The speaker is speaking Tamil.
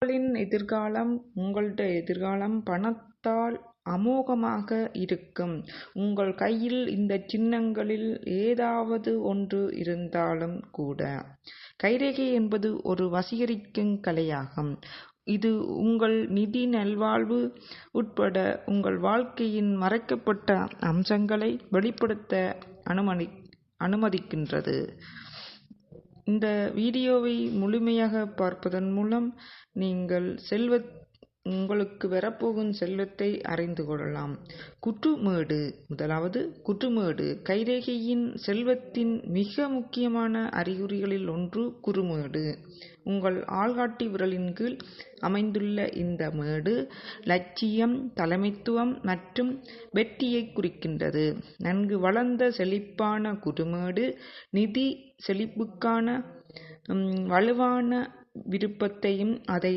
உங்களோட எதிர்காலம் பணத்தால் அமோகமாக இருக்கும். உங்கள் கையில் இந்த சின்னங்களில் ஏதாவது ஒன்று இருந்தாலும் கூட. கைரேகை என்பது ஒரு வசீகரிக்கும் கலையாகும். இது உங்கள் நிதி நல்வாழ்வு உட்பட உங்கள் வாழ்க்கையின் மறைக்கப்பட்ட அம்சங்களை வெளிப்படுத்த அனுமதிக்கின்றது. இந்த வீடியோவை முழுமையாக பார்ப்பதன் மூலம் நீங்கள் உங்களுக்கு வரப்போகும் செல்வத்தை அறிந்து கொள்ளலாம். குற்றுமேடு. முதலாவது, குற்றுமேடு. கைரேகையின் செல்வத்தின் மிக முக்கியமான அறிகுறிகளில் ஒன்று குறுமேடு. உங்கள் ஆள்காட்டி விரலின் கீழ் அமைந்துள்ள இந்த மேடு லட்சியம், தலைமைத்துவம் மற்றும் வெற்றியை குறிக்கின்றது. நன்கு வளர்ந்த செழிப்பான குறுமேடு நிதி செழிப்புக்கான வலுவான விருப்பத்தையும் அதை